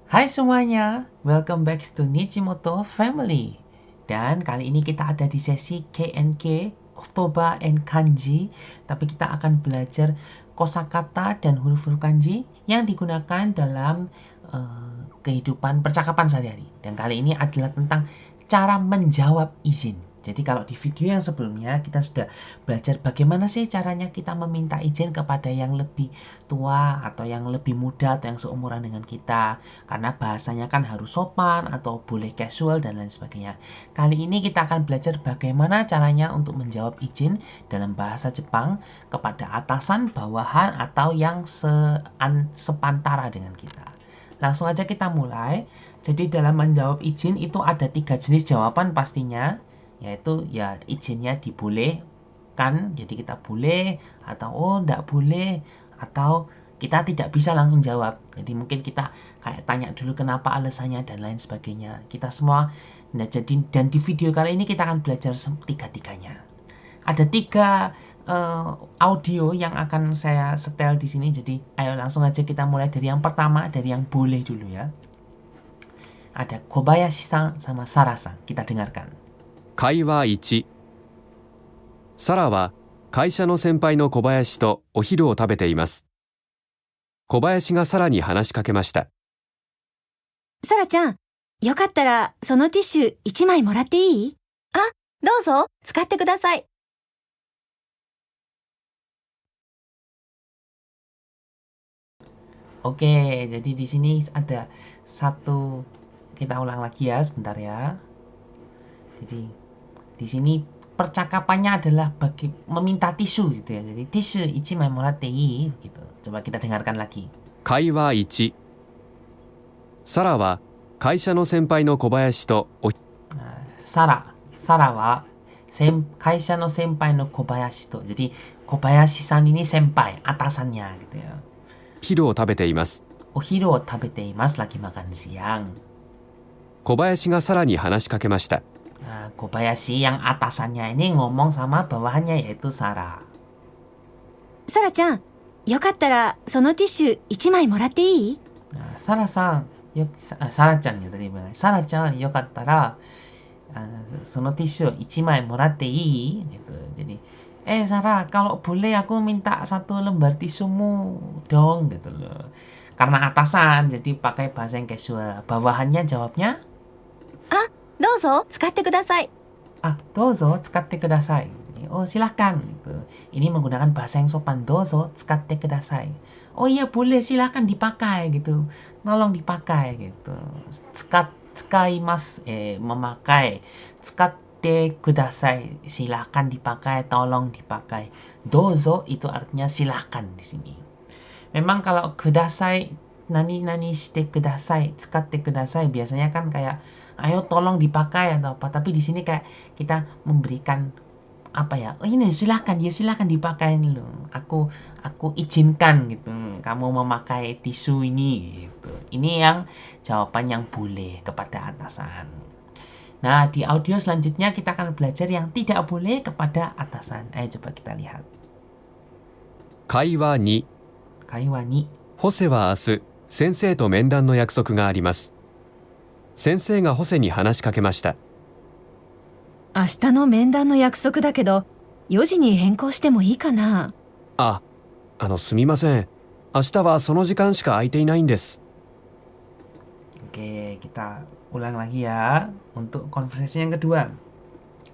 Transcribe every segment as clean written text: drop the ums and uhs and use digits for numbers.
Hai semuanya, welcome back to Nichimoto Family. Dan kali ini kita ada di sesi K&K, Kotoba and Kanji. Tapi kita akan belajar kosakata dan huruf-huruf kanji yang digunakan dalam kehidupan percakapan sehari-hari. Dan kali ini adalah tentang cara menjawab izin. Jadi kalau di video yang sebelumnya kita sudah belajar bagaimana sih caranya kita meminta izin kepada yang lebih tua atau yang lebih muda atau yang seumuran dengan kita. Karena bahasanya kan harus sopan atau boleh casual dan lain sebagainya. Kali ini kita akan belajar bagaimana caranya untuk menjawab izin dalam bahasa Jepang kepada atasan, bawahan, atau yang sepantara dengan kita. Langsung aja kita mulai. Jadi dalam menjawab izin itu ada 3 jenis jawaban pastinya, yaitu ya izinnya dibolehkan, jadi kita boleh, atau oh enggak boleh, atau kita tidak bisa langsung jawab. Jadi mungkin kita kayak tanya dulu kenapa alasannya dan lain sebagainya. Kita semua, nah jadi dan di video kali ini kita akan belajar tiga-tiganya. Ada 3 audio yang akan saya setel di sini. Jadi ayo langsung aja kita mulai dari yang pertama, dari yang boleh dulu ya. Ada Kobayashi-san sama Sarah-san. Kita dengarkan. 会話1、サラは会社の先輩の小林とお昼を食べています。小林がサラに話しかけました。サラちゃん、よかったらそのティッシュ1枚もらっていい？あ、どうぞ、使ってください。Oke, jadi di sini ada satu, kita ulang lagi ya sebentar ya. Jadi di sini percakapannya adalah bagi meminta tisu gitu ya. Jadi tisu ichimai morattei gitu. Coba kita dengarkan lagi. 会話1、サラは会社の先輩の小林とお Sara wa会社の先輩の小林と. Jadi Kobayashi-san ini senpai, atasannya gitu ya. 昼を食べています。 Ohiru o tabeteimasu, lagi makan siang. 小林がサラに話しかけました。 Nah, Kobayashi yang atasannya ini ngomong sama bawahannya yaitu Sara. サラちゃん、よかったらそのティッシュ1枚もらっていい？ Nah, Sara-san, Sara-chan ya tadi bilang. Sara-chan, yokattara sono tisu 1 枚もらっていい? Gitu. Jadi, Sarah, kalau boleh aku minta 1 lembar tisumu dong gitu loh. Karena atasan, jadi pakai bahasa yang casual. Bawahannya jawabnya, どうぞ、使ってください。 dozo tsukatte kudasai. Oh, silahkan gitu. Ini menggunakan bahasa yang sopan. Dozo tsukatte kudasai. Oh iya boleh, silahkan dipakai gitu. Tolong dipakai gitu. Tsukaimasu, memakai. Tsukatte kudasai, silahkan dipakai, tolong dipakai. Dozo itu artinya silahkan di sini. Memang kalau kudasai, nani shite kudasai, tsukatte kudasai biasanya kan kayak ayo tolong dipakai atau apa. Tapi di sini kayak kita memberikan apa ya? Oh ini silahkan, ya silahkan dipakai nih loh. Aku izinkan gitu. Kamu memakai tisu ini gitu. Ini yang jawaban yang boleh kepada atasan. Nah, di audio selanjutnya kita akan belajar yang tidak boleh kepada atasan. Ayo coba kita lihat. 会話2、会話に、ホセは明日先生と面談の約束があります。先生がホセに話しかけました。明日の面談の約束だけど、4時に変更してもいいかな？あ、すみません。明日はその時間しか空いていないんです。 Oke, kita ulang lagi ya untuk konversasi yang kedua.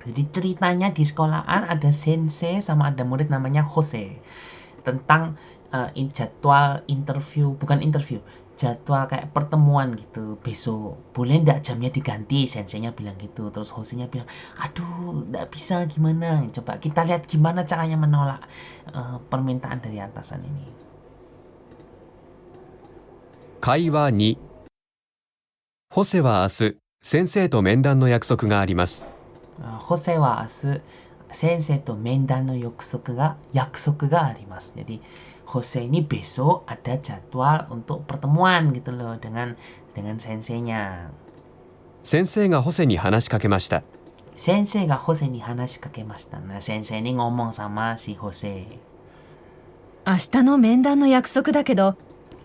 Jadi ceritanya di sekolahan ada sensei sama ada murid namanya Jose. Tentang jadwal interview, bukan interview, jadwal kayak pertemuan gitu besok. Boleh ndak jamnya diganti? Senseinya bilang gitu. Terus Jose-nya bilang, aduh ndak bisa, gimana? Coba kita lihat gimana caranya menolak permintaan dari atasan ini. 会話2、ホセは明日先生と面談の約束があります。 Jose wa asu sensei to mendan no yaksoku ga arimasu. Jadi Jose ini besok ada jadwal untuk pertemuan gitu loh dengan senseinya. 先生がホセに話しかけました。 Sensei ga Jose ni hanashikakemashita. Nah, sensei ini ngomong sama si Jose. 明日の面談の約束だけど、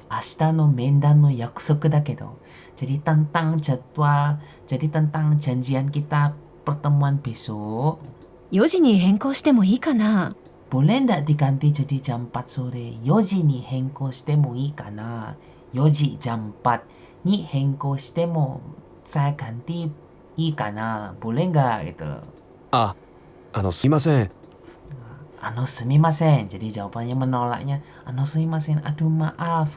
Ashita no mendan no yakusoku da kedo. Jadi tentang jadwal, jadi tentang janjian kita pertemuan besok. 4時に変更してもいいかな? Boleh ndak diganti jadi jam 4 sore? 4時に変更してもいいかな? 4時 jam 4 に変更しても saya ganti いいかな? Boleh nggak gitu loh. すいません。 sumimasen. Jadi jawabannya menolaknya sumimasen. Aduh maaf.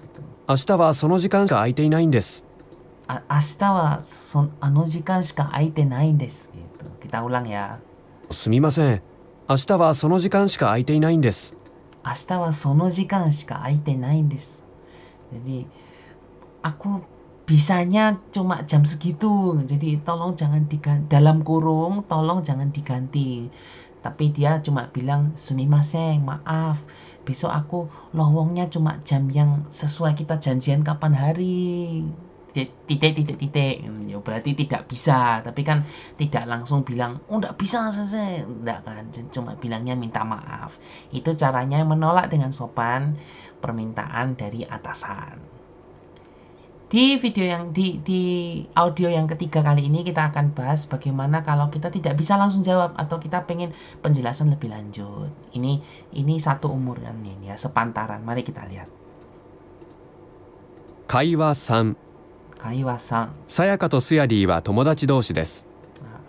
明日はその時間しか空いていないんです。明日は時間しか空いてないんです gitu. Kita ulang ya. すみません。明日はその時間しか空いていないんです。明日はその時間しか空いてないんです. Jadi aku bisanya cuma jam segitu. Jadi tolong jangan diganti, dalam kurung tolong jangan diganti. Tapi dia cuma bilang sumimasen, maaf. Besok aku lowongnya cuma jam yang sesuai kita janjian kapan hari. Titik. Ya, berarti tidak bisa. Tapi kan tidak langsung bilang, oh enggak bisa selesai. Enggak kan, cuma bilangnya minta maaf. Itu caranya menolak dengan sopan permintaan dari atasan. Di video yang di audio yang ketiga kali ini kita akan bahas bagaimana kalau kita tidak bisa langsung jawab atau kita pengen penjelasan lebih lanjut. Ini satu umuran ini ya, sepantaran. Mari kita lihat. 会話3。会話3。さやかとすやりは友達同士です。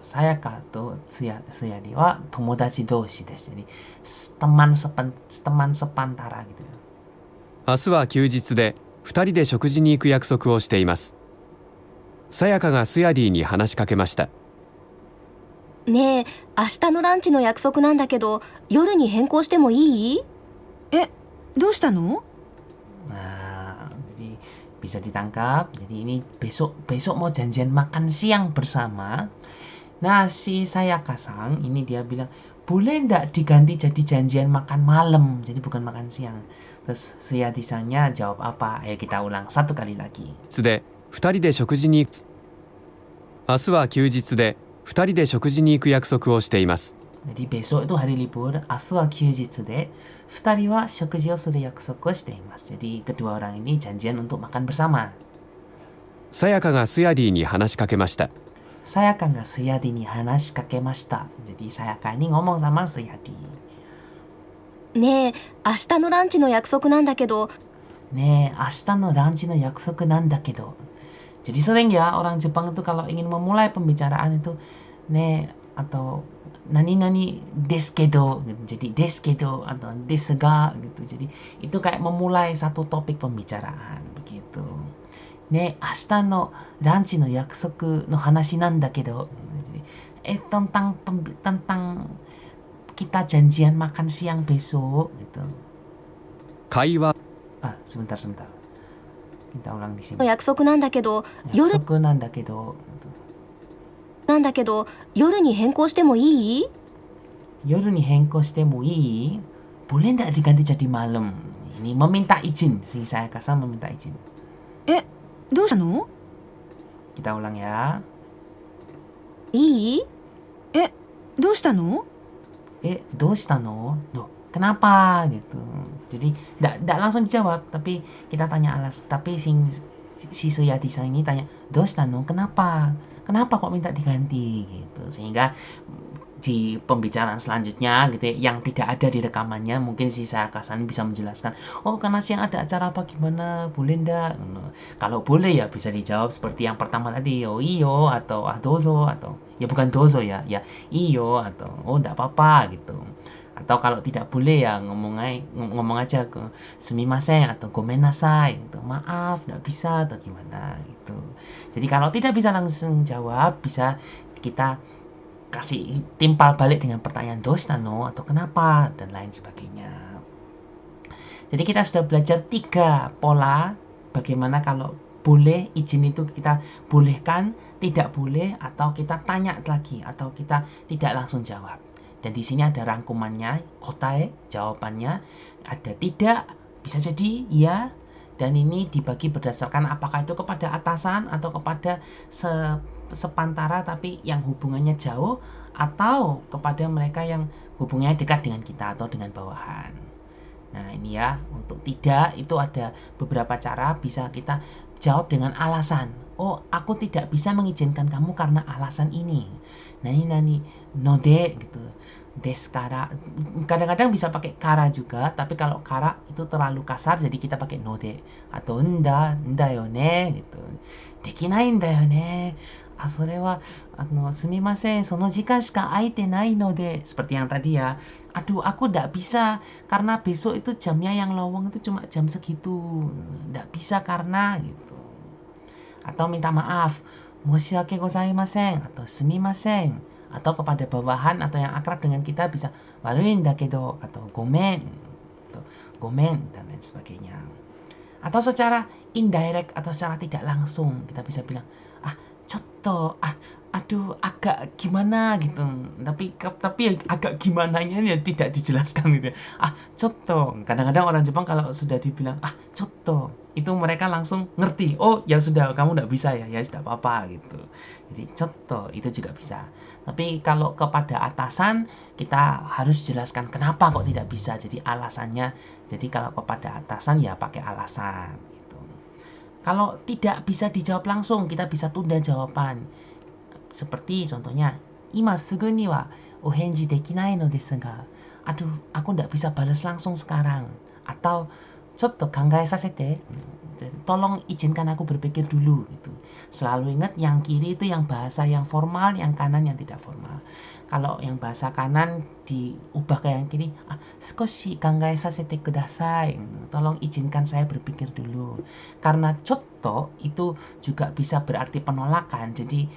さやかとすやりは友達同士です。Jadi teman sepantara gitu. 明日は休日で2人で食事に行く約束をしています。さやかがすやりに話しかけました。ねえ、明日のランチの約束なんだけど、夜に変更してもいい？どうしたの? Nah, jadi bisa ditangkap. Jadi ini besok mau janjian makan siang bersama. Nah, si Sayaka-sang ini dia bilang, boleh ndak diganti jadi janjian makan malam, jadi bukan makan siang. Terus Suyadi-sangnya jawab apa? Ayo kita ulang satu kali lagi. で2人で食事に明日は休日で2人で食事に行く約束をしています。 Jadi besok itu hari libur, asu wa kyujitsu de, 2人は食事をする約束をしています. Jadi kedua orang ini janjian untuk makan bersama. さやかがすやりに話しかけました。 Sayaka ga Suyadi ni hanashikakemashita. Jadi Sayaka ini ngomong sama Suyadi. ねえ、明日のランチの約束なんだけど。 Ne, 明日のランチの約束なんだけど. Jadi sering ya orang Jepang itu kalau ingin memulai pembicaraan itu ne atau nani desu kedo. Jadi desu kedo atau desu ga gitu. Jadi itu kayak memulai satu topik pembicaraan begitu. Ne, 明日のランチの約束の話なんだけど. Tentang kita janjian makan siang besok gitu. 会話 Sebentar. Kita ulang di sini. 約束なんだけど、夜約束なんだけど、夜に変更してもいい？ 夜に変更してもいい? Boleh nggak diganti jadi malam? Ini meminta izin. Si Sayaka-san meminta izin. どうしたの? Kita ulang ya. いい？どうしたの? どうしたの? Loh, kenapa gitu. Jadi nggak langsung dijawab, tapi kita tanya alas. Tapi si Suyadi-san ini tanya, どうしたの? Kenapa? Kenapa kok minta diganti gitu. Sehingga di pembicaraan selanjutnya gitu ya, yang tidak ada di rekamannya, mungkin si Sayaka-san bisa menjelaskan, oh karena siang ada acara apa gimana, boleh ndak? Kalau boleh ya bisa dijawab seperti yang pertama tadi, oh iyo atau dozo, atau ya bukan dozo ya iyo, atau oh ndak apa-apa gitu. Atau kalau tidak boleh ya ngomong aja ke sumimasen atau gomenasai gitu, maaf nggak bisa atau gimana gitu. Jadi kalau tidak bisa langsung jawab, bisa kita kasih timpal balik dengan pertanyaan doustano atau kenapa dan lain sebagainya. Jadi kita sudah belajar 3 pola bagaimana kalau boleh izin itu kita bolehkan, tidak boleh, atau kita tanya lagi, atau kita tidak langsung jawab. Dan di sini ada rangkumannya, kotae, jawabannya, ada tidak, bisa jadi iya, dan ini dibagi berdasarkan apakah itu kepada atasan atau kepada sepantara tapi yang hubungannya jauh, atau kepada mereka yang hubungannya dekat dengan kita atau dengan bawahan. Nah, ini ya, untuk tidak itu ada beberapa cara bisa kita jawab dengan alasan. Oh, aku tidak bisa mengizinkan kamu karena alasan ini. Nani node gitu. Deskara. Kadang-kadang bisa pakai kara juga, tapi kalau kara itu terlalu kasar jadi kita pakai node atau nda yo ne gitu. Dekinai nda yo ne. Ah, それはすみません、その時間しか空いてないので, seperti yang tadi ya. Aduh, aku ndak bisa karena besok itu jamnya yang lowong itu cuma jam segitu. Ndak bisa karena gitu. Atau minta maaf, 申し訳ございません atau すみません. Atau kepada bawahan atau yang akrab dengan kita bisa 悪いんだけど atau ごめん atau ごめん dan lain sebagainya. Atau secara indirect atau secara tidak langsung kita bisa bilang, ah, contoh, aduh agak gimana gitu. Tapi agak gimananya ya tidak dijelaskan gitu ya. Ah, contoh. Kadang-kadang orang Jepang kalau sudah dibilang contoh, itu mereka langsung ngerti. Oh, ya sudah, kamu nggak bisa ya. Ya sudah apa-apa gitu. Jadi contoh itu juga bisa. Tapi kalau kepada atasan kita harus jelaskan kenapa kok tidak bisa. Jadi alasannya. Jadi kalau kepada atasan ya pakai alasan gitu. Kalau tidak bisa dijawab langsung, kita bisa tunda jawaban. Seperti contohnya, 今すぐにはお返事できないのですが, aduh, aku nggak bisa balas langsung sekarang. Atau, ちょっと考えさせて, tolong izinkan aku berpikir dulu gitu. Selalu ingat yang kiri itu yang bahasa yang formal, yang kanan yang tidak formal. Kalau yang bahasa kanan diubah ke yang kiri, 少し考えさせてください. Tolong izinkan saya berpikir dulu. Karena cotto itu juga bisa berarti penolakan. Jadi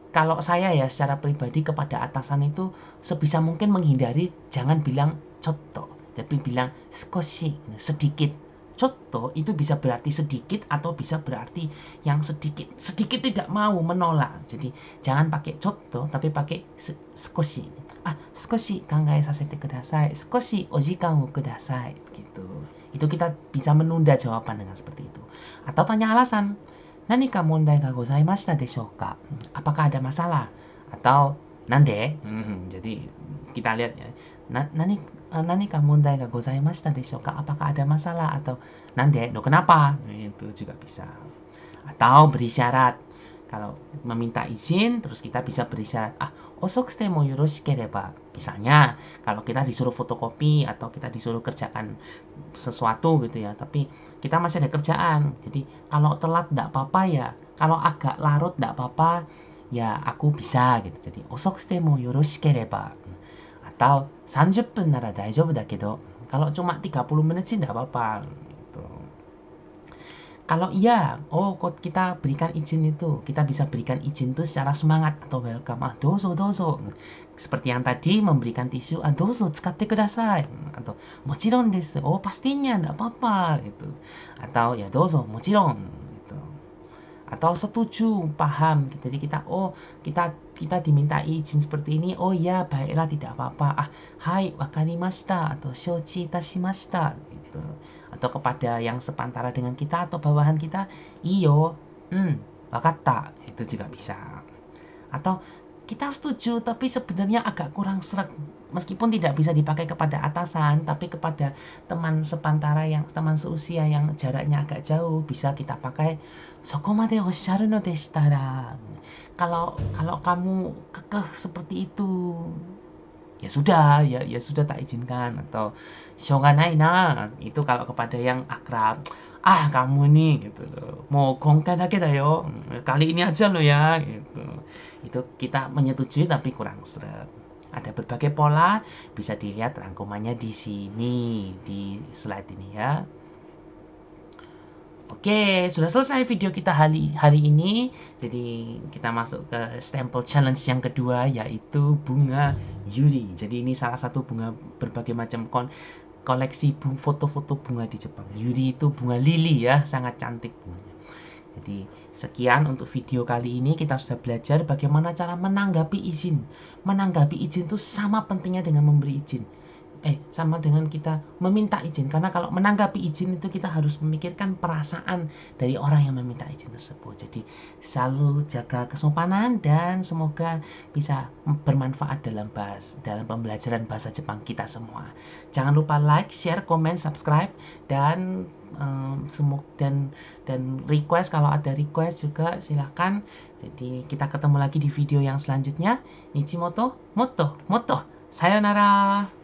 kalau saya ya secara pribadi kepada atasan itu sebisa mungkin menghindari jangan bilang cotto, tapi bilang skoshi, sedikit. Cotto itu bisa berarti sedikit atau bisa berarti yang sedikit tidak mau menolak. Jadi jangan pakai cotto tapi pakai skoshi. Skoshi kangae sasete kudasai, skoshi ojikan wo kudasai gitu. Itu kita bisa menunda jawaban dengan seperti itu. Atau tanya alasan. Nanika mondai ga gozaimashita deshou ka? Apakah ada masalah? Atau nande? Jadi kita lihat ya. Nanika mondai ga gozaimashita deshou ka? Apakah ada masalah? Atau nande? Kenapa? Itu juga bisa. Atau beri syarat. Kalau meminta izin, terus kita bisa beri syarat. Osoku mo yoroshikereba. Misalnya, kalau kita disuruh fotokopi atau kita disuruh kerjakan sesuatu gitu ya, tapi kita masih ada kerjaan. Jadi, kalau telat enggak apa-apa ya. Kalau agak larut enggak apa-apa, ya aku bisa gitu. Jadi, osoku mo yoroshikereba. Atau 30 分 nara daijoubu da kedo. Kalau cuma 30 menit sih enggak apa-apa. Gitu. Kalau iya, kok kita berikan izin itu, kita bisa berikan izin itu secara semangat atau welcome. Dozo. Seperti yang tadi memberikan tisu, dozo tsukatte kudasai. Atau mochiron desu. Pastinya enggak apa-apa gitu. Atau ya dozo mochiron gitu. Atau setuju, paham. Jadi kita diminta izin seperti ini. Oh ya, baiklah tidak apa-apa. Hai, wakarimashita atau shouchi itashimashita gitu. Atau kepada yang sepantara dengan kita atau bawahan kita, iyo, wakatta, itu juga bisa. Atau kita setuju tapi sebenarnya agak kurang sreg, meskipun tidak bisa dipakai kepada atasan, tapi kepada teman sepantara teman seusia yang jaraknya agak jauh bisa kita pakai sokomade ossharu no deshitara. Kalau kamu kekeh seperti itu, ya sudah tak izinkan. Atau shoganai na, itu kalau kepada yang akrab, kamu nih gitu loh, mau gongkai dake da yo, kali ini aja lo ya gitu. Itu kita menyetujui tapi kurang sreg. Ada berbagai pola, bisa dilihat rangkumannya di sini, di slide ini ya. Oke, sudah selesai video kita hari ini. Jadi kita masuk ke stempel challenge yang kedua, yaitu bunga yuri. Jadi ini salah satu bunga berbagai macam koleksi foto-foto bunga di Jepang. Yuri itu bunga lili ya, sangat cantik bunganya. Jadi sekian untuk video kali ini. Kita sudah belajar bagaimana cara menanggapi izin. Menanggapi izin itu sama pentingnya dengan memberi izin. sama dengan kita meminta izin. Karena kalau menanggapi izin itu kita harus memikirkan perasaan dari orang yang meminta izin tersebut. Jadi selalu jaga kesopanan dan semoga bisa bermanfaat dalam pembelajaran bahasa Jepang kita semua. Jangan lupa like, share, komen, subscribe dan dan request, kalau ada request juga silakan. Jadi kita ketemu lagi di video yang selanjutnya. Nichimoto, moto, moto. Sayonara.